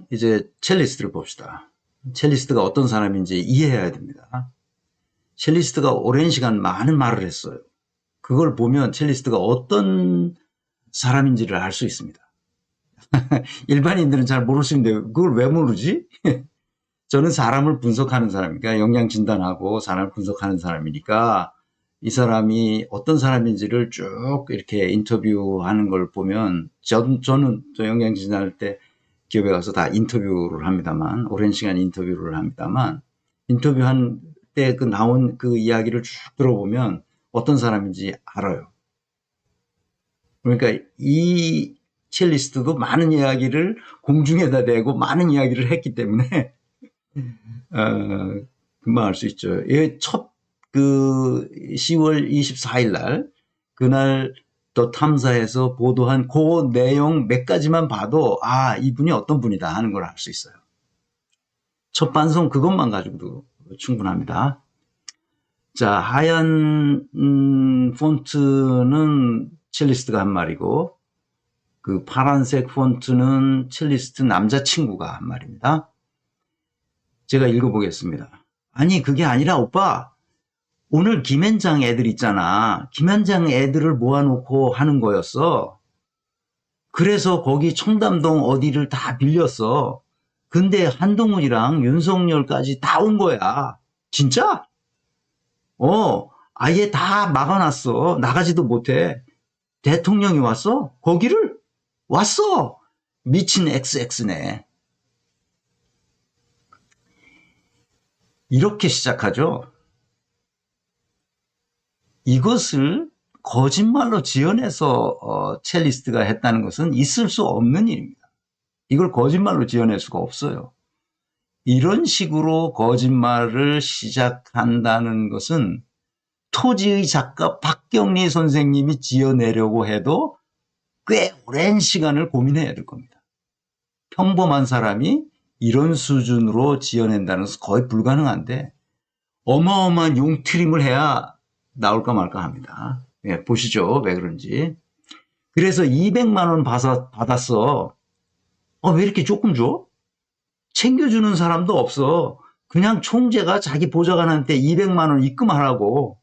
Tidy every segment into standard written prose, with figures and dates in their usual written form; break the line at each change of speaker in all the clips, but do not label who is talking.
이제 첼리스트를 봅시다. 첼리스트가 어떤 사람인지 이해해야 됩니다. 첼리스트가 오랜 시간 많은 말을 했어요. 그걸 보면 첼리스트가 어떤 사람인지를 알 수 있습니다. 일반인들은 잘 모를 수 있는데 그걸 왜 모르지? 저는 사람을 분석하는 사람이니까, 영양 진단하고 사람을 분석하는 사람이니까 이 사람이 어떤 사람인지를 쭉 이렇게 인터뷰하는 걸 보면, 저는 또 영양 진단할 때 기업에 가서 다 인터뷰를 합니다만, 오랜 시간 인터뷰를 합니다만, 인터뷰한 때 그 나온 그 이야기를 쭉 들어보면 어떤 사람인지 알아요. 그러니까 이 첼리스트도 많은 이야기를 공중에다 대고 많은 이야기를 했기 때문에 금방 알 수 있죠. 첫 10월 24일 날, 그날 더 탐사에서 보도한 그 내용 몇 가지만 봐도 이분이 어떤 분이다 하는 걸 알 수 있어요. 첫 반송 그것만 가지고도 충분합니다. 자, 하얀 폰트는 첼리스트가 한 말이고, 그 파란색 폰트는 첼리스트 남자친구가 한 말입니다. 제가 읽어보겠습니다. 아니, 그게 아니라 오빠, 오늘 김현장 애들 있잖아. 김현장 애들을 모아놓고 하는 거였어. 그래서 거기 청담동 어디를 다 빌렸어. 근데 한동훈이랑 윤석열까지 다 온 거야. 진짜? 아예 다 막아놨어. 나가지도 못해. 대통령이 왔어? 거기를? 왔어. 미친 XX네. 이렇게 시작하죠. 이것을 거짓말로 지어내서 첼리스트가 했다는 것은 있을 수 없는 일입니다. 이걸 거짓말로 지어낼 수가 없어요. 이런 식으로 거짓말을 시작한다는 것은 토지의 작가 박경리 선생님이 지어내려고 해도 꽤 오랜 시간을 고민해야 될 겁니다. 평범한 사람이 이런 수준으로 지어낸다는 것은 거의 불가능한데, 어마어마한 용트림을 해야 나올까 말까 합니다. 예, 보시죠. 왜 그런지. 그래서 200만 원 받았어. 왜 이렇게 조금 줘? 챙겨주는 사람도 없어. 그냥 총재가 자기 보좌관한테 200만 원 입금하라고.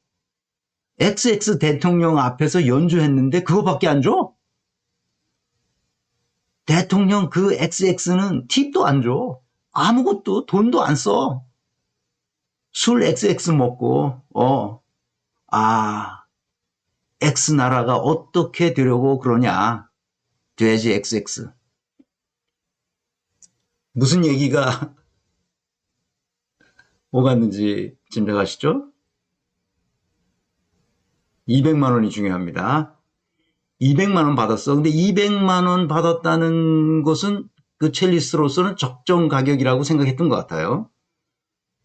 XX 대통령 앞에서 연주했는데 그거밖에 안 줘? 대통령 그 XX는 팁도 안 줘. 아무것도 돈도 안 써. 술 XX 먹고 X 나라가 어떻게 되려고 그러냐. 돼지 XX. 무슨 얘기가 오갔는지 짐작하시죠? 200만 원이 중요합니다. 200만 원 받았어. 근데 200만 원 받았다는 것은 그 첼리스트로서는 적정 가격이라고 생각했던 것 같아요.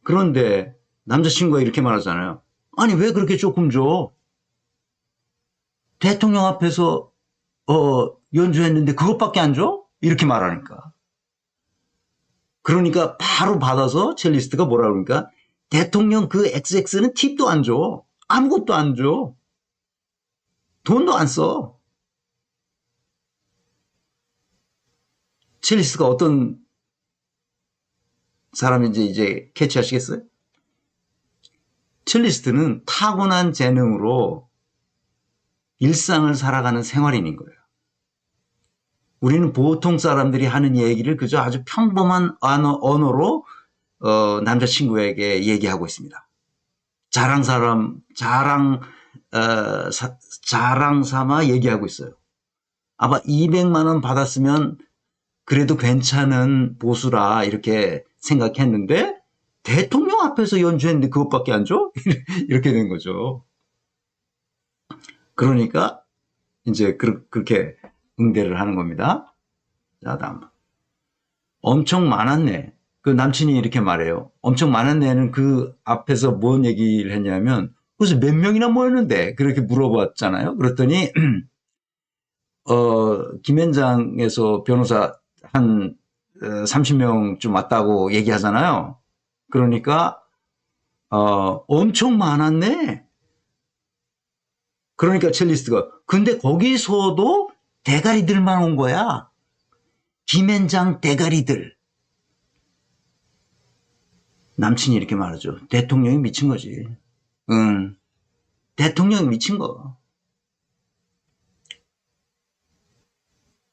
그런데 남자친구가 이렇게 말하잖아요. 아니, 왜 그렇게 조금 줘? 대통령 앞에서 연주했는데 그것밖에 안 줘? 이렇게 말하니까. 그러니까 바로 받아서 첼리스트가 뭐라 그러니까, 대통령 그 XX는 팁도 안 줘. 아무것도 안 줘. 돈도 안 써. 첼리스트가 어떤 사람인지 이제 캐치하시겠어요? 첼리스트는 타고난 재능으로 일상을 살아가는 생활인인 거예요. 우리는 보통 사람들이 하는 얘기를 그저 아주 평범한 언어로 남자친구에게 얘기하고 있습니다. 자랑 삼아 얘기하고 있어요. 아마 200만 원 받았으면 그래도 괜찮은 보수라 이렇게 생각했는데, 대통령 앞에서 연주했는데 그것밖에 안 줘? 이렇게 된 거죠. 그러니까 이제 그렇게 응대를 하는 겁니다. 자, 다음. 엄청 많았네. 그 남친이 이렇게 말해요. 엄청 많았네는 그 앞에서 뭔 얘기를 했냐면, 그래서 몇 명이나 모였는데? 그렇게 물어봤잖아요. 그랬더니 김현장에서 변호사 한 30명쯤 왔다고 얘기하잖아요. 그러니까 엄청 많았네. 그러니까 첼리스트가, 근데 거기서도 대가리들만 온 거야. 김앤장 대가리들. 남친이 이렇게 말하죠. 대통령이 미친 거지. 응. 대통령이 미친 거.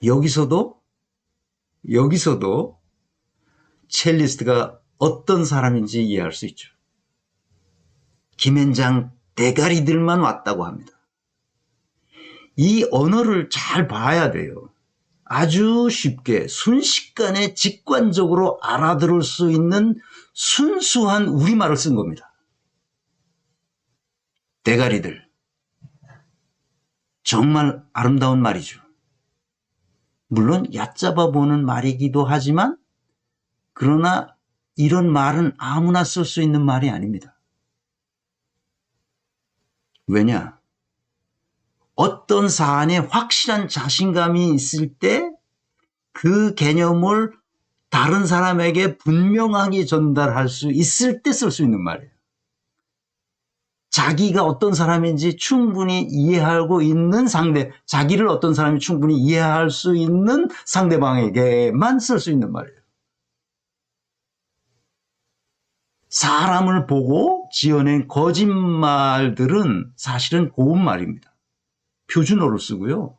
여기서도 첼리스트가 어떤 사람인지 이해할 수 있죠. 김앤장 대가리들만 왔다고 합니다. 이 언어를 잘 봐야 돼요. 아주 쉽게 순식간에 직관적으로 알아들을 수 있는 순수한 우리말을 쓴 겁니다. 대가리들. 정말 아름다운 말이죠. 물론 얕잡아 보는 말이기도 하지만 그러나 이런 말은 아무나 쓸 수 있는 말이 아닙니다. 왜냐? 어떤 사안에 확실한 자신감이 있을 때 그 개념을 다른 사람에게 분명하게 전달할 수 있을 때 쓸 수 있는 말이에요. 자기가 어떤 사람인지 충분히 이해하고 있는 자기를 어떤 사람이 충분히 이해할 수 있는 상대방에게만 쓸 수 있는 말이에요. 사람을 보고 지어낸 거짓말들은 사실은 고운 말입니다. 표준어를 쓰고요.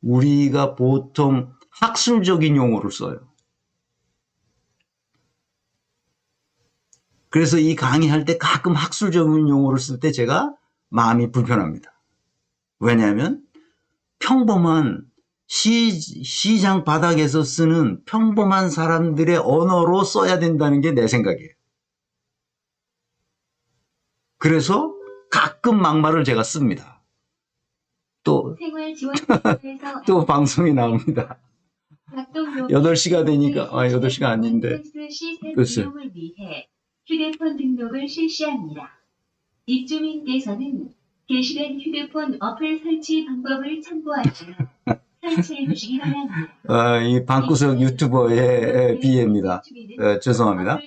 우리가 보통 학술적인 용어를 써요. 그래서 이 강의할 때 가끔 학술적인 용어를 쓸 때 제가 마음이 불편합니다. 왜냐하면 평범한 시장 바닥에서 쓰는 평범한 사람들의 언어로 써야 된다는 게 내 생각이에요. 그래서 가끔 막말을 제가 씁니다. 또 방송이 나옵니다. 8시가 되니까 8시가 아닌데 글쎄.
휴대폰 등록을 실시합니다. 입주민께서는 게시된 휴대폰 어플 설치 방법을 참고하시어 설치해 주시기 바랍니다.
이 방구석 유튜버의 비애입니다. 죄송합니다.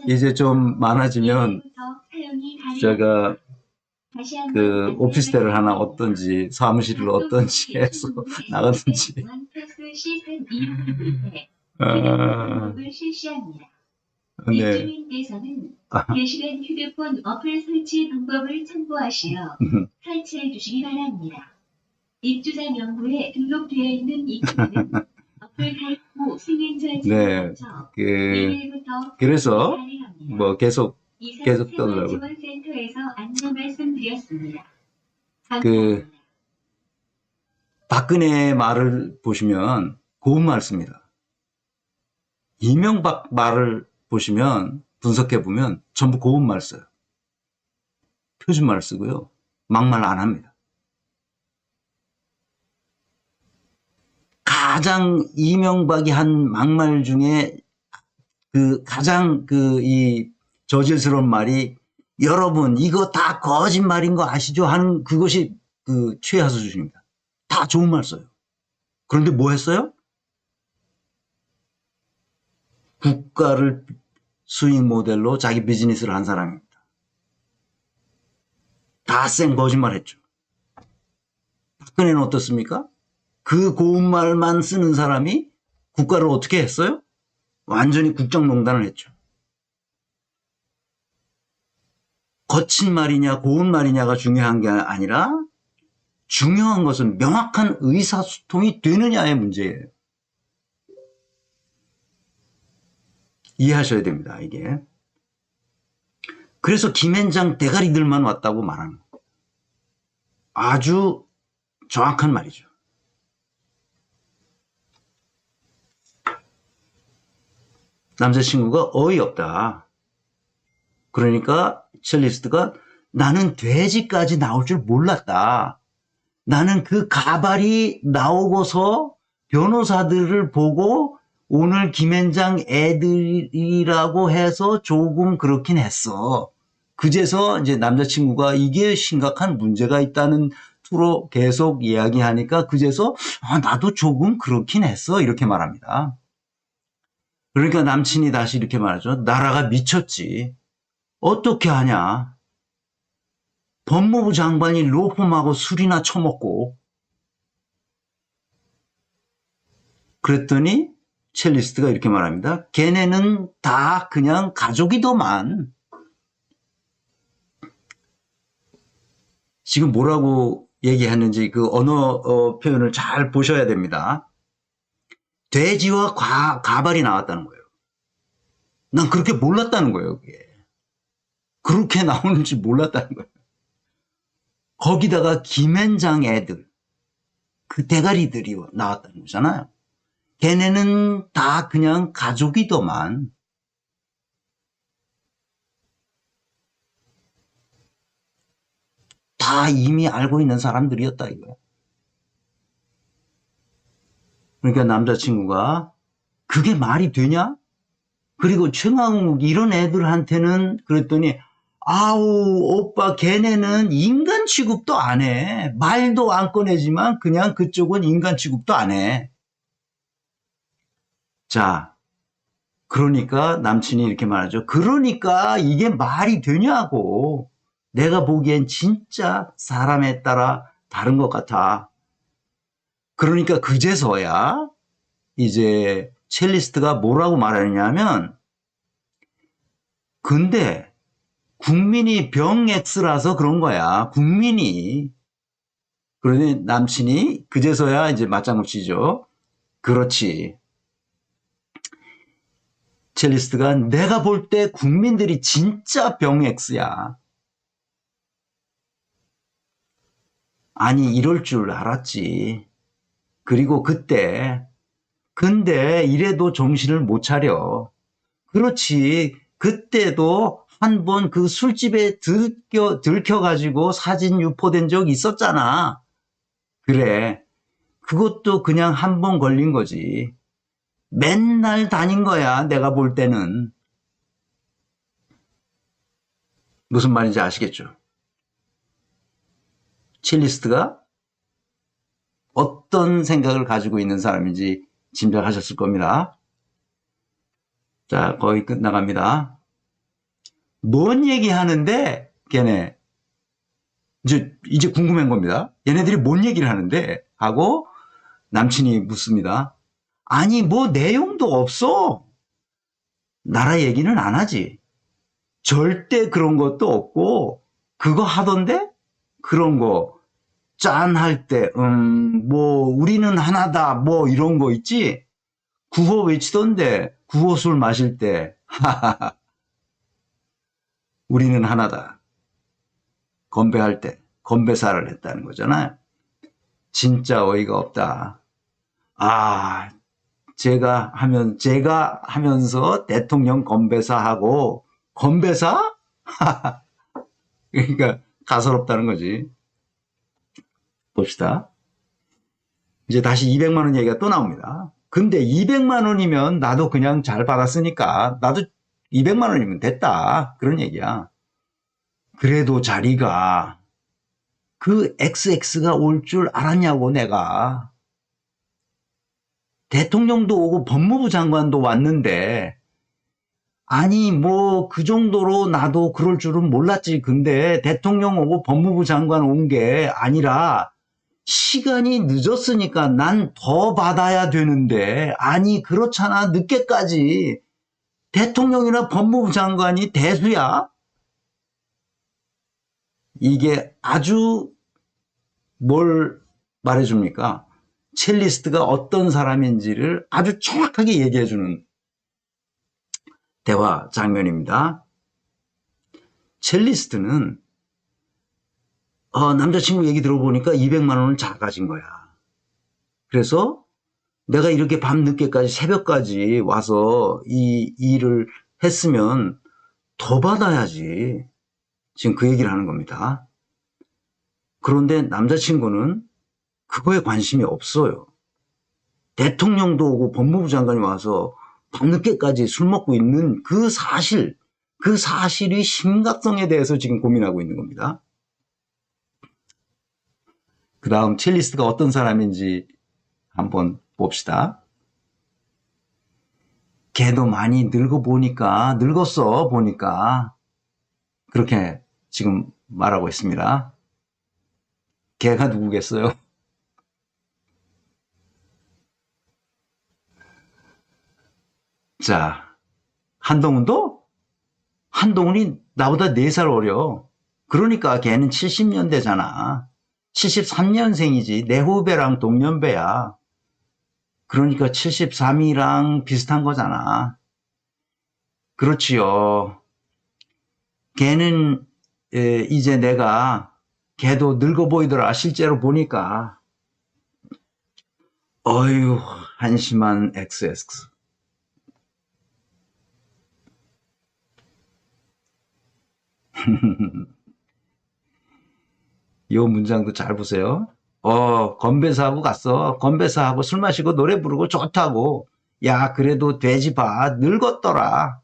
이제 좀 많아지면 제가 그 오피스텔을 하나 얻든지 사무실을 얻든지 해서 나가든지
네. 입주민께서는 게시된 휴대폰 어플 설치 방법을 참고하시어 설치해 주시기 바랍니다. 입주자 명부에 등록되어 있는 입주민은 어플 가입 후 승인 절차를 거쳐
그래서 뭐 계속 떠들라고.
지원센터에서 안내 말씀드렸습니다.
박근혜 말을 보시면 고운 말 씁니다. 이명박 말을 보시면 분석해 보면 전부 고운 말 써요. 표준말을 쓰고요. 막말 안 합니다. 가장 이명박이 한 막말 중에 가장 이 저질스러운 말이 여러분 이거 다 거짓말인 거 아시죠? 하는 그것이 최하수 수준입니다. 다 좋은 말 써요. 그런데 뭐 했어요? 국가를 수익 모델로 자기 비즈니스를 한 사람입니다. 다 쌩 거짓말 했죠. 박근혜는 어떻습니까? 그 고운 말만 쓰는 사람이 국가를 어떻게 했어요? 완전히 국정농단을 했죠. 거친 말이냐 고운 말이냐가 중요한 게 아니라 중요한 것은 명확한 의사소통이 되느냐의 문제예요. 이해하셔야 됩니다. 이게. 그래서 김앤장 대가리들만 왔다고 말하는 거예요. 아주 정확한 말이죠. 남자친구가 어이없다. 그러니까 첼리스트가 나는 돼지까지 나올 줄 몰랐다. 나는 그 가발이 나오고서 변호사들을 보고 오늘 김앤장 애들이라고 해서 조금 그렇긴 했어. 그제서 이제 남자친구가 이게 심각한 문제가 있다는 투로 계속 이야기하니까 그제서 나도 조금 그렇긴 했어. 이렇게 말합니다. 그러니까 남친이 다시 이렇게 말하죠. 나라가 미쳤지. 어떻게 하냐. 법무부 장관이 로펌하고 술이나 처먹고 그랬더니 첼리스트가 이렇게 말합니다. 걔네는 다 그냥 가족이더만. 지금 뭐라고 얘기했는지 그 언어 표현을 잘 보셔야 됩니다. 돼지와 가발이 나왔다는 거예요. 난 그렇게 몰랐다는 거예요. 그게. 그렇게 나오는지 몰랐다는 거예요. 거기다가 김앤장 애들, 그 대가리들이 나왔다는 거잖아요. 걔네는 다 그냥 가족이더만. 다 이미 알고 있는 사람들이었다 이거예요. 그러니까 남자친구가 그게 말이 되냐? 그리고 최강욱 이런 애들한테는 그랬더니 아우 오빠 걔네는 인간 취급도 안 해. 말도 안 꺼내지만 그냥 그쪽은 인간 취급도 안 해. 자, 그러니까 남친이 이렇게 말하죠. 그러니까 이게 말이 되냐고. 내가 보기엔 진짜 사람에 따라 다른 것 같아. 그러니까 그제서야 이제 첼리스트가 뭐라고 말하느냐면 근데 국민이 병 X라서 그런 거야. 국민이. 그러니 남친이 그제서야 이제 맞장구 치죠. 그렇지. 첼리스트가 내가 볼 때 국민들이 진짜 병 X야. 아니 이럴 줄 알았지. 그리고 그때 근데 이래도 정신을 못 차려. 그렇지. 그때도 한 번 그 술집에 들켜가지고 사진 유포된 적 있었잖아. 그래. 그것도 그냥 한 번 걸린 거지. 맨날 다닌 거야. 내가 볼 때는. 무슨 말인지 아시겠죠? 첼리스트가 어떤 생각을 가지고 있는 사람인지 짐작하셨을 겁니다. 자, 거의 끝나갑니다. 뭔 얘기 하는데, 걔네. 이제 궁금한 겁니다. 얘네들이 뭔 얘기를 하는데? 하고 남친이 묻습니다. 아니, 뭐 내용도 없어. 나라 얘기는 안 하지. 절대 그런 것도 없고, 그거 하던데? 그런 거. 짠 할 때, 뭐, 우리는 하나다, 뭐, 이런 거 있지? 구호 외치던데, 구호 술 마실 때, 우리는 하나다. 건배할 때, 건배사를 했다는 거잖아요. 진짜 어이가 없다. 아, 제가 하면서 대통령 건배사하고, 건배사? 그러니까 가소롭다는 거지. 봅시다. 이제 다시 200만 원 얘기가 또 나옵니다. 근데 200만 원이면 나도 그냥 잘 받았으니까 나도 200만 원이면 됐다. 그런 얘기야. 그래도 자리가 그 XX가 올 줄 알았냐고 내가. 대통령도 오고 법무부 장관도 왔는데 아니 뭐 그 정도로 나도 그럴 줄은 몰랐지. 근데 대통령 오고 법무부 장관 온 게 아니라 시간이 늦었으니까 난 더 받아야 되는데 아니 그렇잖아. 늦게까지 대통령이나 법무부 장관이 대수야. 이게 아주 뭘 말해줍니까? 첼리스트가 어떤 사람인지를 아주 정확하게 얘기해주는 대화 장면입니다. 첼리스트는 남자친구 얘기 들어보니까 200만 원을 잘 가진 거야. 그래서 내가 이렇게 밤늦게까지 새벽까지 와서 이 일을 했으면 더 받아야지. 지금 그 얘기를 하는 겁니다. 그런데 남자친구는 그거에 관심이 없어요. 대통령도 오고 법무부 장관이 와서 밤늦게까지 술 먹고 있는 그 사실이 심각성에 대해서 지금 고민하고 있는 겁니다. 그 다음 첼리스트가 어떤 사람인지 한번 봅시다. 걔도 많이 늙었어 보니까 그렇게 지금 말하고 있습니다. 걔가 누구겠어요? 자, 한동훈도? 한동훈이 나보다 4살 어려. 그러니까 걔는 70년대잖아. 73년생이지. 내 후배랑 동년배야. 그러니까 73이랑 비슷한 거잖아. 그렇지요. 걔는 이제 내가 걔도 늙어 보이더라. 실제로 보니까. 어휴, 한심한 XX. 이 문장도 잘 보세요. 건배사하고 갔어. 건배사하고 술 마시고 노래 부르고 좋다고. 야, 그래도 돼지 봐. 늙었더라.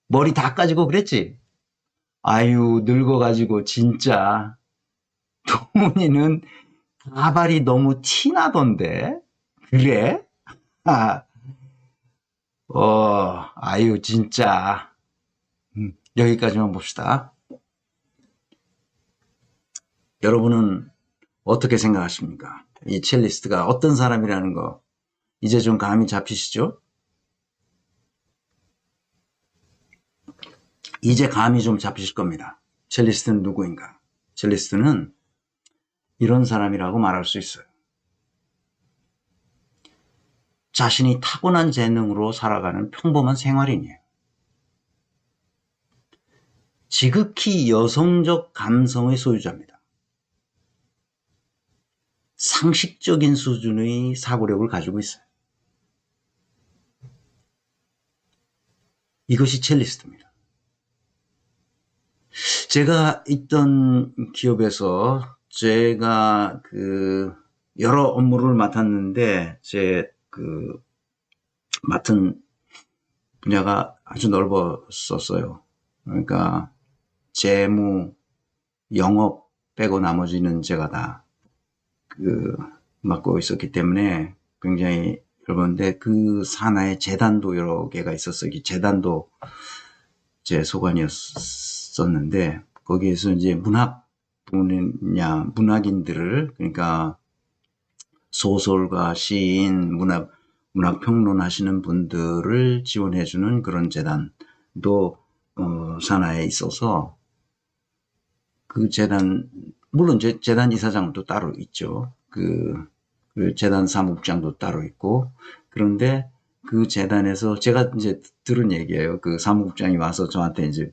머리 다 까지고 그랬지. 아유, 늙어가지고 진짜. 동훈이는 가발이 너무 티나던데. 그래? 아, 아유, 진짜. 여기까지만 봅시다. 여러분은 어떻게 생각하십니까? 이 첼리스트가 어떤 사람이라는 거 이제 좀 감이 잡히시죠? 이제 감이 좀 잡히실 겁니다. 첼리스트는 누구인가? 첼리스트는 이런 사람이라고 말할 수 있어요. 자신이 타고난 재능으로 살아가는 평범한 생활인이에요. 지극히 여성적 감성의 소유자입니다. 상식적인 수준의 사고력을 가지고 있어요. 이것이 첼리스트입니다. 제가 있던 기업에서 제가 여러 업무를 맡았는데 맡은 분야가 아주 넓었었어요. 그러니까 재무, 영업 빼고 나머지는 제가 다 맡고 있었기 때문에 굉장히 넓었는데 그 산하에 재단도 여러 개가 있었어요. 재단도 제 소관이었었는데 거기에서 이제 문학 분야, 문학인들을 그러니까 소설가, 시인, 문학평론 하시는 분들을 지원해주는 그런 재단도 산하에 있어서 그 재단, 물론 재단 이사장도 따로 있죠. 그 재단 사무국장도 따로 있고, 그런데 그 재단에서 제가 이제 들은 얘기예요. 그 사무국장이 와서 저한테 이제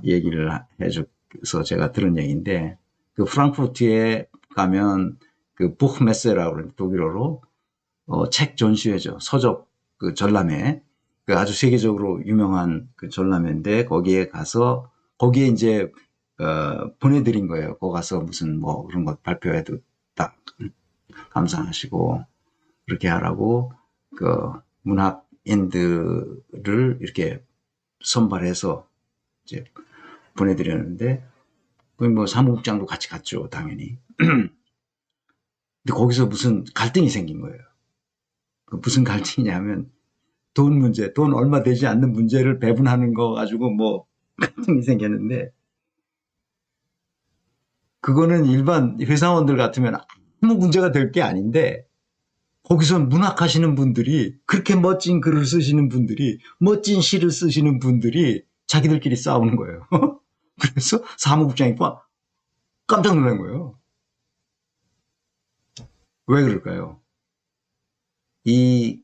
얘기를 해줘서 제가 들은 얘기인데, 그 프랑크푸르트에 가면 그 부흐메세라고 그러는 독일어로 책 전시회죠. 서적 그 전람회. 그 아주 세계적으로 유명한 그 전람회인데 거기에 가서 거기에 이제 보내드린 거예요. 거기 가서 무슨 뭐 그런 것 발표해도 딱 감상하시고 그렇게 하라고 그 문학인들을 이렇게 선발해서 이제 보내드렸는데 거기 뭐 사무국장도 같이 갔죠, 당연히. 근데 거기서 무슨 갈등이 생긴 거예요. 무슨 갈등이냐면 돈 문제, 돈 얼마 되지 않는 문제를 배분하는 거 가지고 뭐 갈등이 생겼는데 그거는 일반 회사원들 같으면 아무 문제가 될 게 아닌데 거기서 문학하시는 분들이 그렇게 멋진 글을 쓰시는 분들이 멋진 시를 쓰시는 분들이 자기들끼리 싸우는 거예요. 그래서 사무국장이 깜짝 놀란 거예요. 왜 그럴까요? 이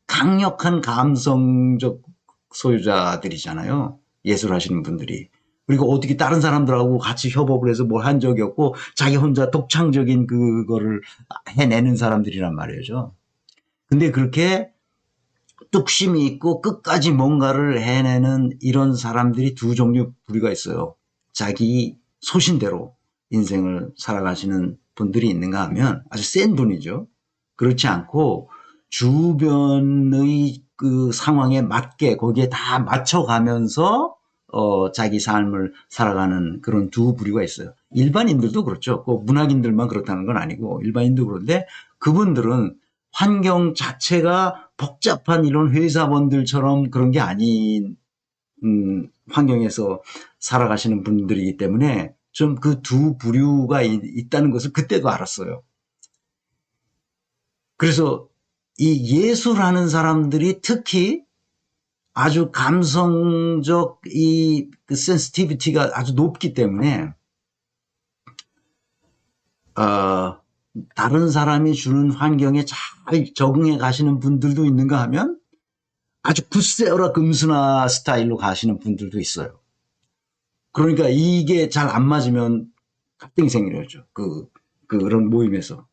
강력한 감성적 소유자들이잖아요. 예술하시는 분들이. 그리고 어떻게 다른 사람들하고 같이 협업을 해서 뭘 한 적이 없고 자기 혼자 독창적인 그거를 해내는 사람들이란 말이죠. 근데 그렇게 뚝심이 있고 끝까지 뭔가를 해내는 이런 사람들이 두 종류 부류가 있어요. 자기 소신대로 인생을 살아가시는 분들이 있는가 하면 아주 센 분이죠. 그렇지 않고 주변의 그 상황에 맞게 거기에 다 맞춰가면서 자기 삶을 살아가는 그런 두 부류가 있어요. 일반인들도 그렇죠. 꼭 문학인들만 그렇다는 건 아니고 일반인도 그런데 그분들은 환경 자체가 복잡한 이런 회사원들처럼 그런 게 아닌 환경에서 살아가시는 분들이기 때문에 좀 그 두 부류가 있다는 것을 그때도 알았어요. 그래서 이 예술하는 사람들이 특히 아주 감성적 그 센시티비티가 아주 높기 때문에 다른 사람이 주는 환경에 잘 적응해 가시는 분들도 있는가 하면 아주 굳세어라 금수나 스타일로 가시는 분들도 있어요. 그러니까 이게 잘 안 맞으면 갈등이 생기는 거죠. 그런 모임에서.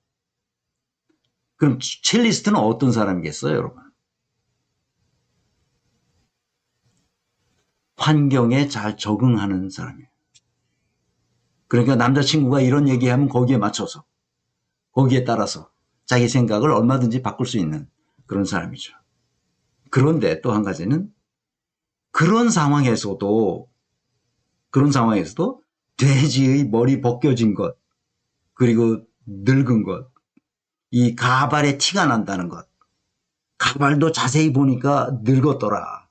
그럼 첼리스트는 어떤 사람이겠어요, 여러분? 환경에 잘 적응하는 사람이에요. 그러니까 남자친구가 이런 얘기하면 거기에 맞춰서, 거기에 따라서 자기 생각을 얼마든지 바꿀 수 있는 그런 사람이죠. 그런데 또 한 가지는 그런 상황에서도 돼지의 머리 벗겨진 것, 그리고 늙은 것, 이 가발에 티가 난다는 것, 가발도 자세히 보니까 늙었더라.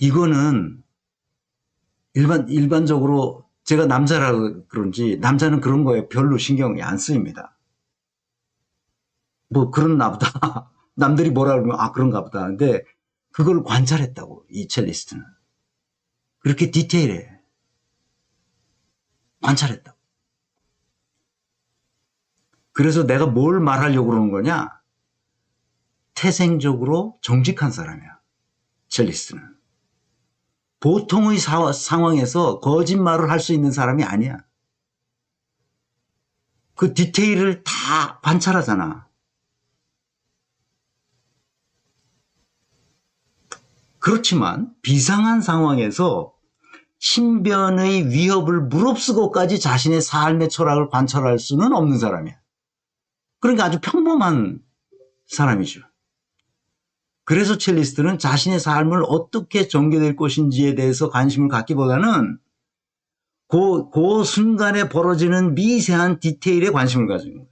이거는 일반적으로 제가 남자라 그런지 남자는 그런 거에 별로 신경이 안 쓰입니다. 뭐 그렇나 보다. 남들이 뭐라 그러면 그런가 보다. 근데 그걸 관찰했다고, 이 첼리스트는. 그렇게 디테일해. 관찰했다고. 그래서 내가 뭘 말하려고 그러는 거냐? 태생적으로 정직한 사람이야, 첼리스트는. 보통의 상황에서 거짓말을 할 수 있는 사람이 아니야. 그 디테일을 다 관찰하잖아. 그렇지만 비상한 상황에서 신변의 위협을 무릅쓰고까지 자신의 삶의 철학을 관찰할 수는 없는 사람이야. 그러니까 아주 평범한 사람이죠. 그래서 첼리스트는 자신의 삶을 어떻게 전개될 것인지에 대해서 관심을 갖기보다는 그 순간에 벌어지는 미세한 디테일에 관심을 가지는 거예요.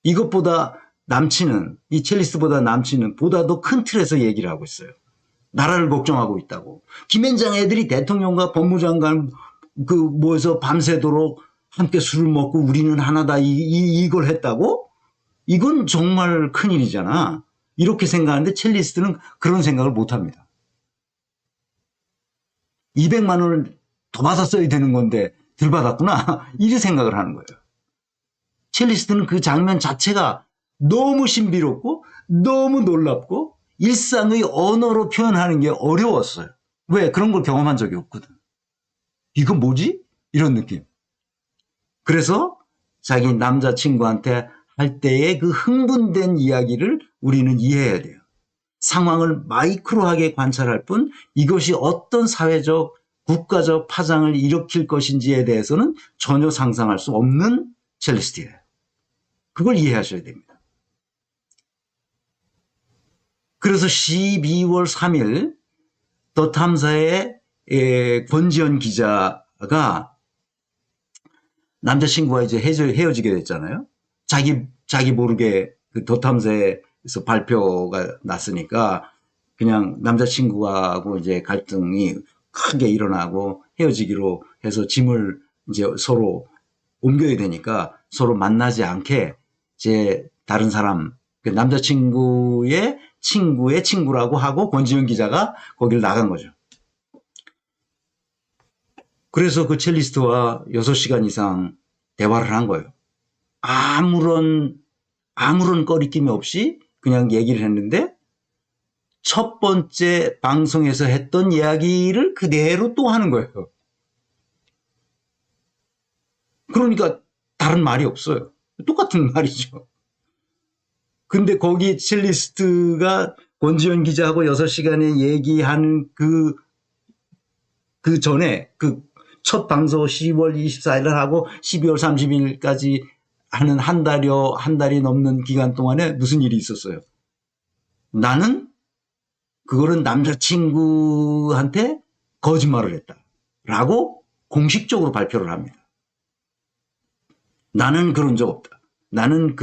이것보다 이 첼리스트보다 남친은 보다 더 큰 틀에서 얘기를 하고 있어요. 나라를 걱정하고 있다고. 김앤장 애들이 대통령과 법무장관 모여서 밤새도록 함께 술을 먹고 우리는 하나다 이걸 했다고? 이건 정말 큰일이잖아. 이렇게 생각하는데 첼리스트는 그런 생각을 못합니다. 200만 원을 더 받았어야 되는 건데 덜 받았구나. 이렇게 생각을 하는 거예요. 첼리스트는 그 장면 자체가 너무 신비롭고 너무 놀랍고 일상의 언어로 표현하는 게 어려웠어요. 왜? 그런 걸 경험한 적이 없거든. 이거 뭐지? 이런 느낌. 그래서 자기 남자친구한테 할 때의 그 흥분된 이야기를 우리는 이해해야 돼요. 상황을 마이크로하게 관찰할 뿐 이것이 어떤 사회적, 국가적 파장을 일으킬 것인지에 대해서는 전혀 상상할 수 없는 첼리스트예요. 그걸 이해하셔야 됩니다. 그래서 12월 3일 더 탐사의 권지연 기자가 남자친구와 이제 헤어지게 됐잖아요. 자기 모르게 그 더 탐사에서 발표가 났으니까 그냥 남자친구하고 이제 갈등이 크게 일어나고 헤어지기로 해서 짐을 이제 서로 옮겨야 되니까 서로 만나지 않게 이제 다른 사람, 남자친구의 친구의 친구라고 하고 권지윤 기자가 거길 나간 거죠. 그래서 그 첼리스트와 6시간 이상 대화를 한 거예요. 아무런 꺼리낌이 없이 그냥 얘기를 했는데 첫 번째 방송에서 했던 이야기를 그대로 또 하는 거예요. 그러니까 다른 말이 없어요. 똑같은 말이죠. 근데 거기 첼리스트가 권지현 기자하고 6시간에 얘기한 그 전에 그 첫 방송 10월 24일을 하고 12월 30일까지 하는 한 달이 넘는 기간 동안에 무슨 일이 있었어요? 나는 그거는 남자친구한테 거짓말을 했다라고 공식적으로 발표를 합니다. 나는 그런 적 없다. 나는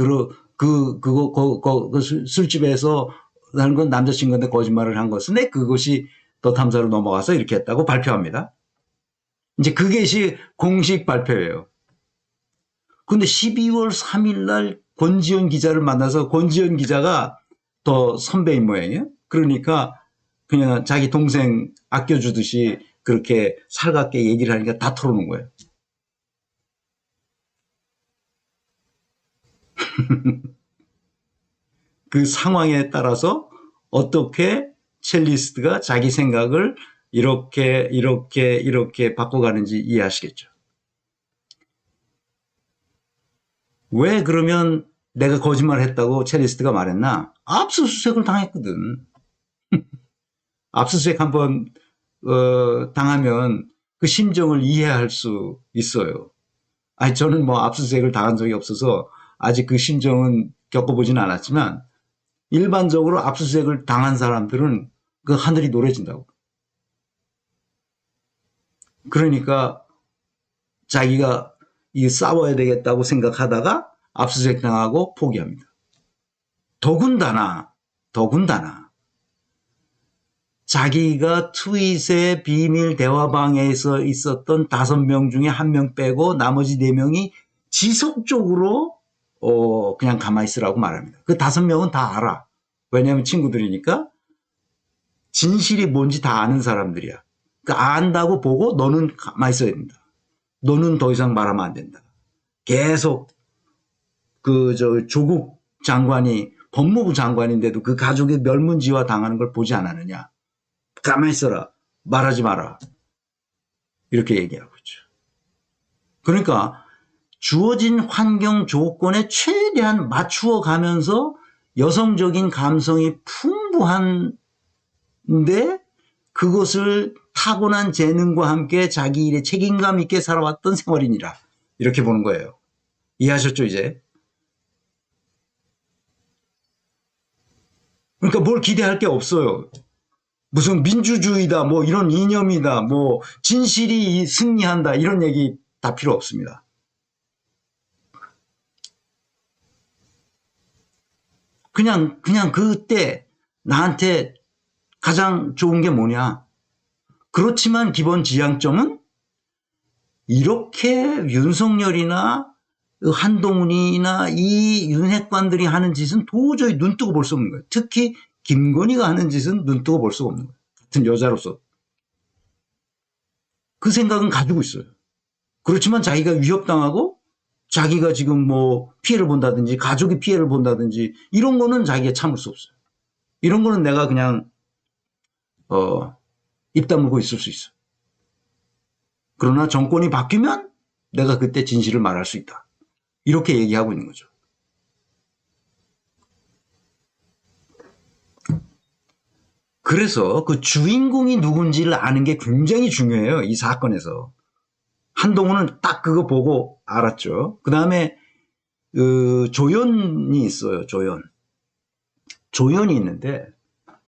술집에서 나는 건 남자친구한테 거짓말을 한 것은 그것이 더 탐사로 넘어가서 이렇게 했다고 발표합니다. 이제 그것이 공식 발표예요. 근데 12월 3일 날 권지현 기자를 만나서 권지현 기자가 더 선배인 모양이에요. 그러니까 그냥 자기 동생 아껴주듯이 그렇게 살갑게 얘기를 하니까 다 털어놓은 거예요. 그 상황에 따라서 어떻게 첼리스트가 자기 생각을 이렇게 바꿔가는지 이해하시겠죠. 왜 그러면 내가 거짓말을 했다고 첼리스트가 말했나? 압수수색을 당했거든. 압수수색 한번 당하면 그 심정을 이해할 수 있어요. 아니 저는 뭐 압수수색을 당한 적이 없어서 아직 그 심정은 겪어보지는 않았지만 일반적으로 압수수색을 당한 사람들은 그 하늘이 노래진다고. 그러니까 자기가 이 싸워야 되겠다고 생각하다가 압수수색 당하고 포기합니다. 더군다나 자기가 트윗의 비밀 대화방에서 있었던 5명 중에 1명 빼고 나머지 4명이 지속적으로 그냥 가만히 있으라고 말합니다. 그 5명은 다 알아. 왜냐하면 친구들이니까 진실이 뭔지 다 아는 사람들이야. 그러니까 안다고 보고 너는 가만히 있어야 된다. 너는 더 이상 말하면 안 된다. 계속 조국 장관이 법무부 장관인데도 그 가족의 멸문지화 당하는 걸 보지 않았느냐. 가만히 있어라. 말하지 마라. 이렇게 얘기하고 있죠. 그러니까 주어진 환경 조건에 최대한 맞추어 가면서 여성적인 감성이 풍부한데 그것을 타고난 재능과 함께 자기 일에 책임감 있게 살아왔던 생활이니라. 이렇게 보는 거예요. 이해하셨죠, 이제? 그러니까 뭘 기대할 게 없어요. 무슨 민주주의다, 뭐 이런 이념이다, 뭐 진실이 승리한다, 이런 얘기 다 필요 없습니다. 그냥 그때 나한테 가장 좋은 게 뭐냐. 그렇지만 기본 지향점은 이렇게 윤석열이나 한동훈이나 이 윤핵관들이 하는 짓은 도저히 눈뜨고 볼 수 없는 거예요. 특히 김건희가 하는 짓은 눈뜨고 볼 수가 없는 거예요. 같은 여자로서. 그 생각은 가지고 있어요. 그렇지만 자기가 위협당하고 자기가 지금 뭐 피해를 본다든지 가족이 피해를 본다든지 이런 거는 자기가 참을 수 없어요. 이런 거는 내가 그냥 입 다물고 있을 수 있어. 그러나 정권이 바뀌면 내가 그때 진실을 말할 수 있다. 이렇게 얘기하고 있는 거죠. 그래서 그 주인공이 누군지를 아는 게 굉장히 중요해요. 이 사건에서. 한동훈은 딱 그거 보고 알았죠. 그 다음에 조연이 있어요. 조연이 있는데